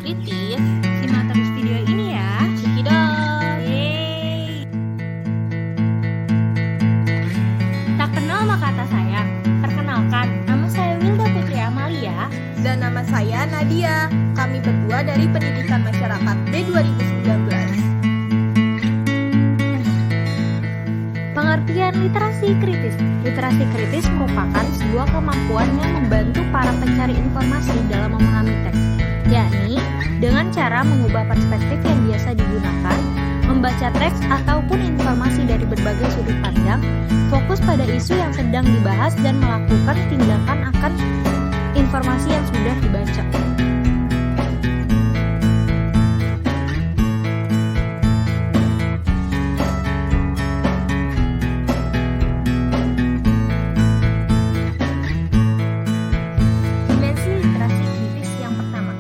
kritis, simak terus video ini ya. Cekidot. Yeay. Tak kenal maka kata saya. Perkenalkan, nama saya Wilda Putri Amalia. Dan nama saya Nadia. Kami berdua dari Pendidikan Masyarakat B 2019. Pengertian literasi kritis. Literasi kritis merupakan sebuah kemampuan yang membantu para pencari informasi dalam memahami teks, yakni dengan cara mengubah perspektif yang biasa digunakan, membaca teks ataupun informasi dari berbagai sudut pandang, fokus pada isu yang sedang dibahas dan melakukan tindakan akan informasi yang sudah dibaca. Dimensi literasi kritis yang pertama,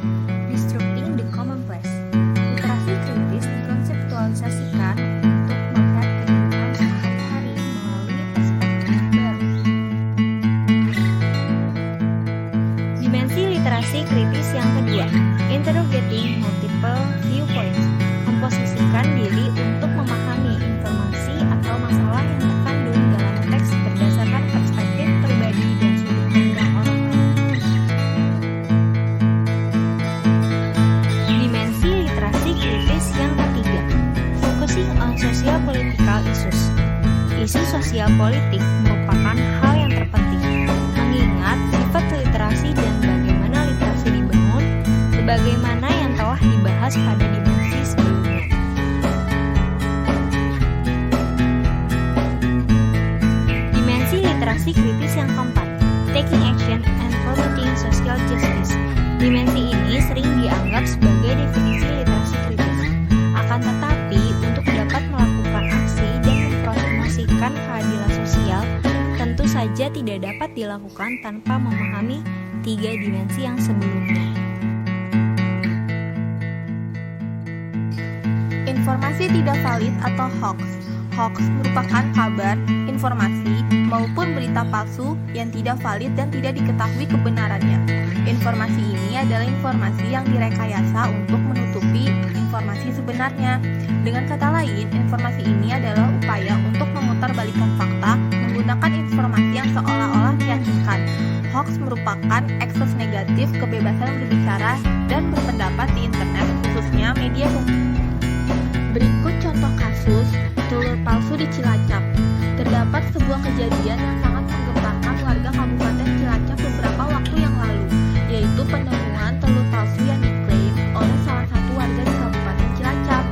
disrupting the commonplace. Literasi kritis dikonseptualisasikan untuk melihat kehidupan sehari-hari melalui perspektif baru. Dimensi literasi kritis yang kedua, interrogating multiple viewpoints. Memposisikan diri untuk memahami informasi atau masalah yang terkandung dalam teks berdasarkan perspektif pribadi dan sudut pandang orang lain. Dimensi literasi kritis yang ketiga, focusing on social political issues. Isu sosial politik merupakan hal yang terpenting, mengingat sifat literasi dan bagaimana literasi dibangun, sebagaimana yang telah dibahas pada dimensi sebelumnya. Dimensi literasi kritis yang keempat, taking action and promoting social justice. Dimensi ini sering dianggap sebagai definisi literasi kritis. Akan tetapi, untuk dapat melakukan aksi dan mempromosikan keadilan sosial, tentu saja tidak dapat dilakukan tanpa memahami tiga dimensi yang sebelumnya. Informasi tidak valid atau hoax. Hoax merupakan kabar, informasi, maupun berita palsu yang tidak valid dan tidak diketahui kebenarannya. Informasi ini adalah informasi yang direkayasa untuk menutupi informasi sebenarnya. Dengan kata lain, informasi ini adalah upaya untuk memutarbalikkan fakta menggunakan informasi yang seolah-olah meyakinkan. Hoax merupakan ekses negatif kebebasan berbicara dan berpendapat di internet, khususnya media sosial. Berikut contoh kasus telur palsu di Cilacap. Terdapat sebuah kejadian yang sangat menggemparkan warga Kabupaten Cilacap beberapa waktu yang lalu, yaitu penemuan telur palsu yang diklaim oleh salah satu warga di Kabupaten Cilacap.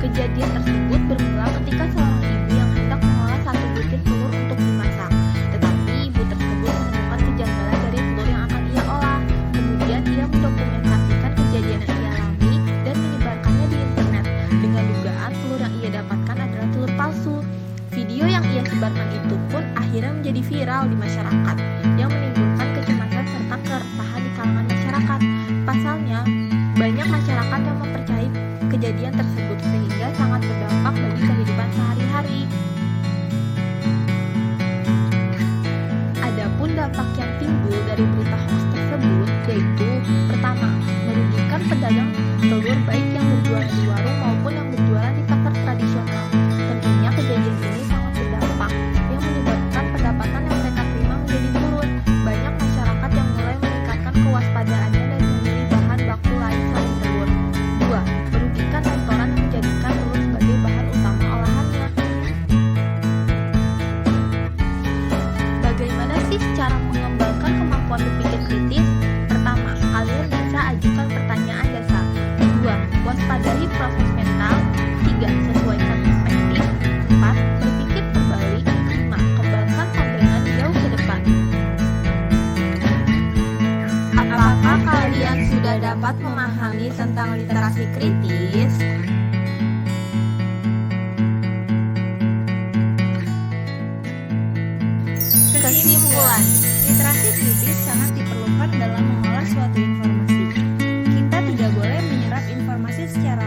Kejadian tersebut bermula ketika seorang ibu yang hendak mengolah satu butir telur untuk dimasak. Tetapi ibu tersebut menemukan kejanggalan dari telur yang akan ia olah. Kemudian ia mendokumentasikan kejadian yang ia alami dan menyebarkannya di internet dengan dugaan telur yang ia dapatkan adalah telur palsu. Video yang ia sebarkan itu pun akhirnya menjadi viral di masyarakat yang menimbulkan kecemasan serta keresahan di kalangan masyarakat. Pasalnya, banyak masyarakat yang mempercayai kejadian tersebut sehingga sangat berdampak bagi kehidupan sehari-hari. Adapun dampak yang timbul dari berita hoax tersebut yaitu pertama, merugikan pedagang telur baik yang berjualan di warung maupun yang berjualan di pasar tradisional. Tentunya kejadian ini sangat berdampak yang menyebabkan pendapatan yang mereka terima menjadi turun. Banyak masyarakat yang mulai meningkatkan kewaspadaannya dan memilih bahan baku lain selain telur. 2. Merugikan restoran yang menjadikan telur sebagai bahan utama olahannya. Bagaimana sih cara mengembangkan kemampuan berpikir kritis? Pertama, kalian bisa ajukan pertanyaan dasar. 2. Waspadai proses mental. 3. Sesuaikan perspektif. 4. Berpikir berbalik. 5. Kembangkan pandangan jauh ke depan. Apakah kalian sudah dapat memahami tentang literasi kritis? Kesimpulan, Literasi kritis sangat diperlukan dalam mengolah suatu informasi. Kita tidak boleh menyerap informasi secara